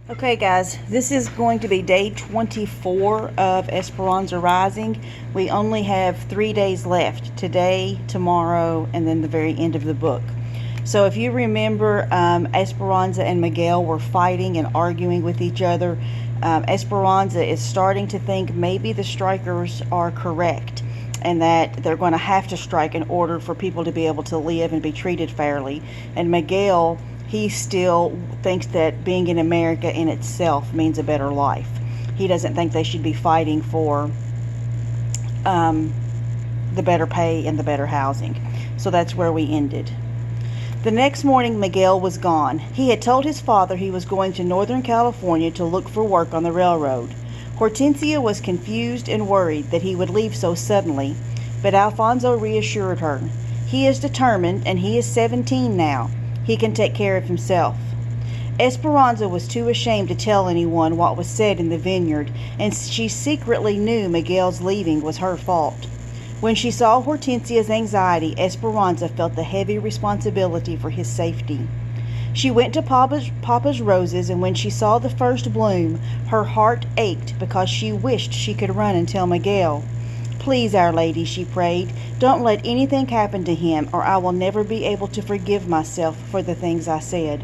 Okay, guys, this is going to be day 24 of Esperanza Rising. We only have 3 days left, today, tomorrow, and then the very end of the book. So if you remember, Esperanza and Miguel were fighting and arguing with each other. Esperanza is starting to think maybe the strikers are correct and that they're going to have to strike in order for people to be able to live and be treated fairly. And Miguel, he still thinks that being in America in itself means a better life. He doesn't think they should be fighting for the better pay and the better housing. So that's where we ended. The next morning, Miguel was gone. He had told his father he was going to Northern California to look for work on the railroad. Hortensia was confused and worried that he would leave so suddenly, but Alfonso reassured her. He is determined, and he is 17 now. He can take care of himself. Esperanza was too ashamed to tell anyone what was said in the vineyard, and she secretly knew Miguel's leaving was her fault. When she saw Hortensia's anxiety, Esperanza felt the heavy responsibility for his safety. She went to Papa's roses, and when she saw the first bloom, her heart ached because she wished she could run and tell Miguel. "Please, Our Lady," she prayed, "don't let anything happen to him, or I will never be able to forgive myself for the things I said."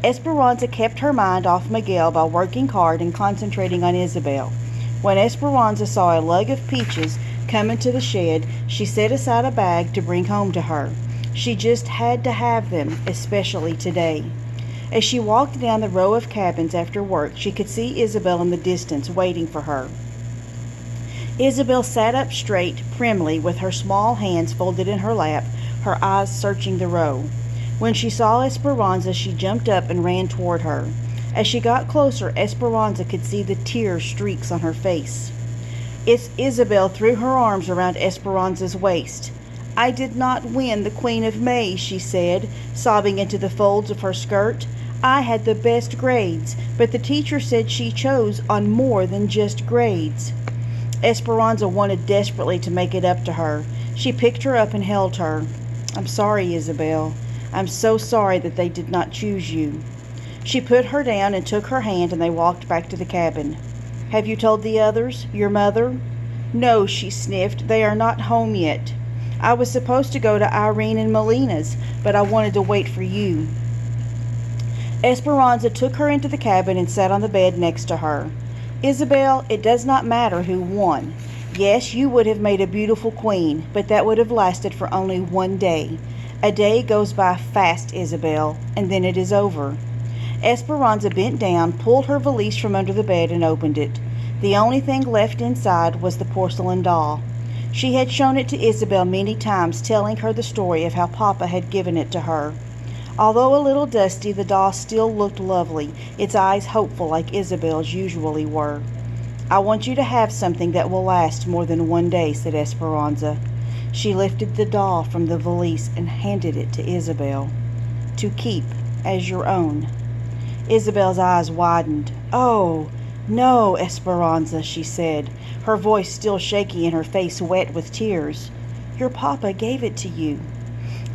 Esperanza kept her mind off Miguel by working hard and concentrating on Isabel. When Esperanza saw a lug of peaches come into the shed, she set aside a bag to bring home to her. She just had to have them, especially today. As she walked down the row of cabins after work, she could see Isabel in the distance, waiting for her. Isabel sat up straight, primly, with her small hands folded in her lap, her eyes searching the row. When she saw Esperanza, she jumped up and ran toward her. As she got closer, Esperanza could see the tear streaks on her face. Isabel threw her arms around Esperanza's waist. "I did not win the Queen of May," she said, sobbing into the folds of her skirt. "I had the best grades, but the teacher said she chose on more than just grades." Esperanza wanted desperately to make it up to her. She picked her up and held her. "I'm sorry, Isabel. I'm so sorry that they did not choose you." She put her down and took her hand, and they walked back to the cabin. "Have you told the others? Your mother?" "No," she sniffed. "They are not home yet. I was supposed to go to Irene and Melina's, but I wanted to wait for you." Esperanza took her into the cabin and sat on the bed next to her. "Isabel, it does not matter who won. Yes, you would have made a beautiful queen, but that would have lasted for only one day. A day goes by fast, Isabel, and then it is over." Esperanza bent down, pulled her valise from under the bed, and opened it. The only thing left inside was the porcelain doll. She had shown it to Isabel many times, telling her the story of how Papa had given it to her. Although a little dusty, the doll still looked lovely, its eyes hopeful like Isabel's usually were. "I want you to have something that will last more than one day," said Esperanza. She lifted the doll from the valise and handed it to Isabel. "To keep as your own." Isabel's eyes widened. "Oh, no, Esperanza," she said, her voice still shaky and her face wet with tears. "Your papa gave it to you."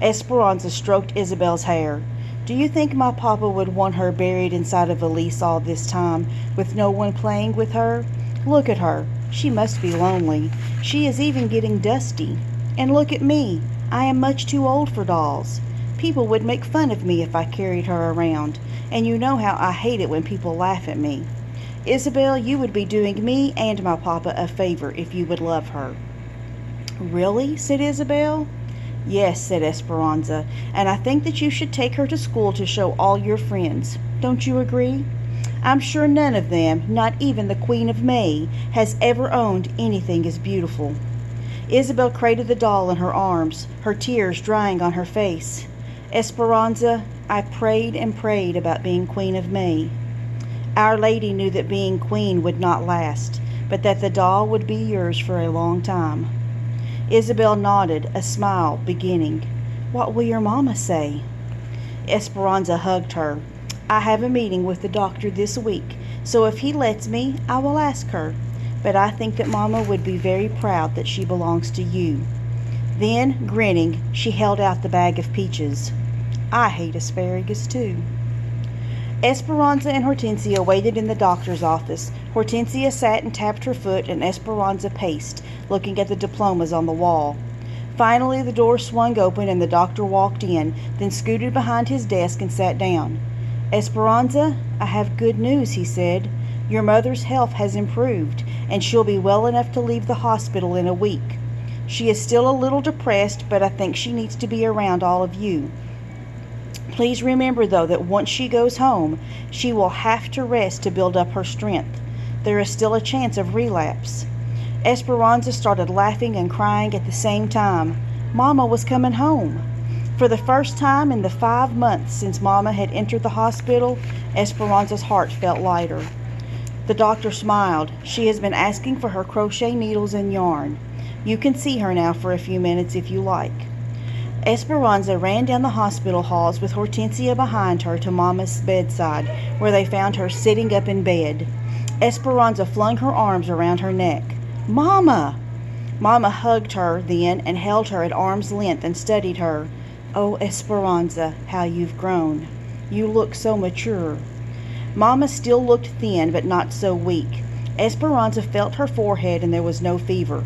Esperanza stroked Isabel's hair. "Do you think my papa would want her buried inside a valise all this time, with no one playing with her? Look at her. She must be lonely. She is even getting dusty. And look at me. I am much too old for dolls. People would make fun of me if I carried her around, and you know how I hate it when people laugh at me. Isabel, you would be doing me and my papa a favor if you would love her." "Really?" said Isabel. "Yes," said Esperanza, "and I think that you should take her to school to show all your friends. Don't you agree? I'm sure none of them, not even the Queen of May, has ever owned anything as beautiful." Isabel cradled the doll in her arms, her tears drying on her face. "Esperanza, I prayed and prayed about being Queen of May. Our Lady knew that being queen would not last, but that the doll would be yours for a long time." Isabel nodded, a smile beginning. "What will your mama say?" Esperanza hugged her. "I have a meeting with the doctor this week, so if he lets me, I will ask her. But I think that Mama would be very proud that she belongs to you." Then, grinning, she held out the bag of peaches. "I hate asparagus, too." Esperanza and Hortensia waited in the doctor's office. Hortensia sat and tapped her foot, and Esperanza paced, looking at the diplomas on the wall. Finally, the door swung open and the doctor walked in, then scooted behind his desk and sat down. "Esperanza, I have good news," he said. "Your mother's health has improved, and she'll be well enough to leave the hospital in a week. She is still a little depressed, but I think she needs to be around all of you. Please remember, though, that once she goes home, she will have to rest to build up her strength. There is still a chance of relapse." Esperanza started laughing and crying at the same time. Mama was coming home. For the first time in the 5 months since Mama had entered the hospital, Esperanza's heart felt lighter. The doctor smiled. "She has been asking for her crochet needles and yarn. You can see her now for a few minutes if you like." Esperanza ran down the hospital halls with Hortensia behind her to Mama's bedside, where they found her sitting up in bed. Esperanza flung her arms around her neck. "Mama!" Mama hugged her then and held her at arm's length and studied her. "Oh, Esperanza, how you've grown. You look so mature." Mama still looked thin, but not so weak. Esperanza felt her forehead and there was no fever.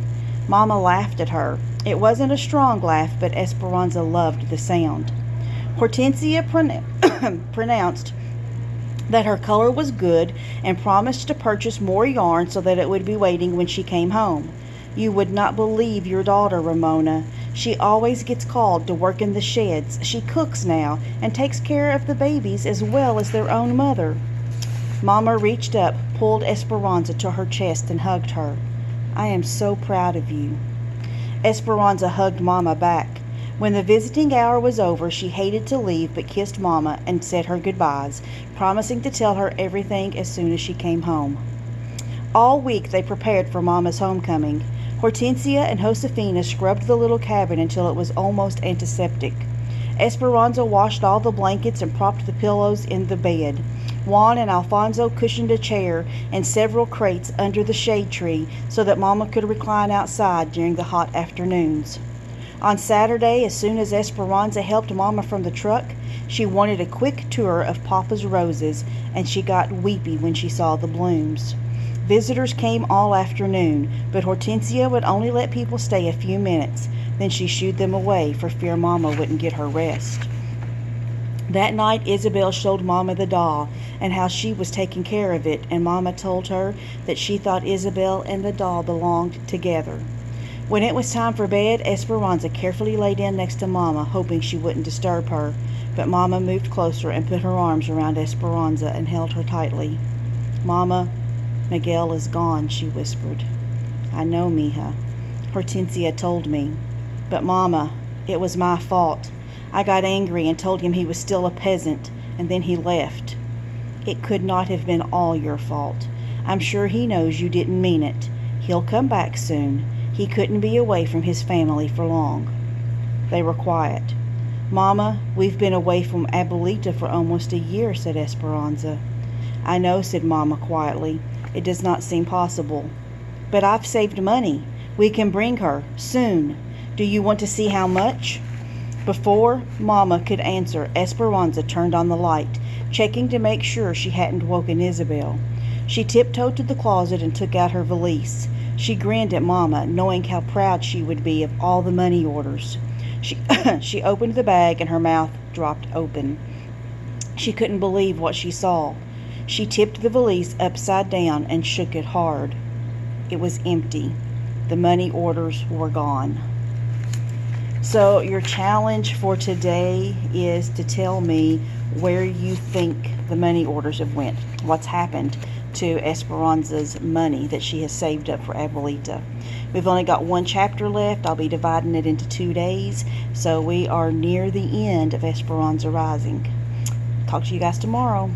Mama laughed at her. It wasn't a strong laugh, but Esperanza loved the sound. Hortensia pronounced that her color was good and promised to purchase more yarn so that it would be waiting when she came home. "You would not believe your daughter, Ramona. She always gets called to work in the sheds. She cooks now and takes care of the babies as well as their own mother." Mama reached up, pulled Esperanza to her chest and hugged her. "I am so proud of you." Esperanza hugged Mama back. When the visiting hour was over, she hated to leave but kissed Mama and said her goodbyes, promising to tell her everything as soon as she came home. All week they prepared for Mama's homecoming. Hortensia and Josefina scrubbed the little cabin until it was almost antiseptic. Esperanza washed all the blankets and propped the pillows in the bed. Juan and Alfonso cushioned a chair and several crates under the shade tree so that Mama could recline outside during the hot afternoons. On Saturday, as soon as Esperanza helped Mama from the truck, she wanted a quick tour of Papa's roses, and she got weepy when she saw the blooms. Visitors came all afternoon, but Hortensia would only let people stay a few minutes. Then she shooed them away for fear Mama wouldn't get her rest. That night, Isabel showed Mama the doll and how she was taking care of it, and Mama told her that she thought Isabel and the doll belonged together. When it was time for bed, Esperanza carefully lay down next to Mama, hoping she wouldn't disturb her, but Mama moved closer and put her arms around Esperanza and held her tightly. "Mama, Miguel is gone," she whispered. "I know, mija. Hortensia told me. But Mama, it was my fault. I got angry and told him he was still a peasant, and then he left. It could not have been all your fault. I'm sure he knows you didn't mean it. He'll come back soon. He couldn't be away from his family for long." They were quiet. "Mama, we've been away from Abuelita for almost a year," said Esperanza. "I know," said Mama quietly. "It does not seem possible. But I've saved money. We can bring her, soon. Do you want to see how much?" Before Mama could answer, Esperanza turned on the light, checking to make sure she hadn't woken Isabel. She tiptoed to the closet and took out her valise. She grinned at Mama, knowing how proud she would be of all the money orders. She opened the bag and her mouth dropped open. She couldn't believe what she saw. She tipped the valise upside down and shook it hard. It was empty. The money orders were gone. So your challenge for today is to tell me where you think the money orders have went. What's happened to Esperanza's money that she has saved up for Abuelita. We've only got one chapter left. I'll be dividing it into 2 days. So we are near the end of Esperanza Rising. Talk to you guys tomorrow.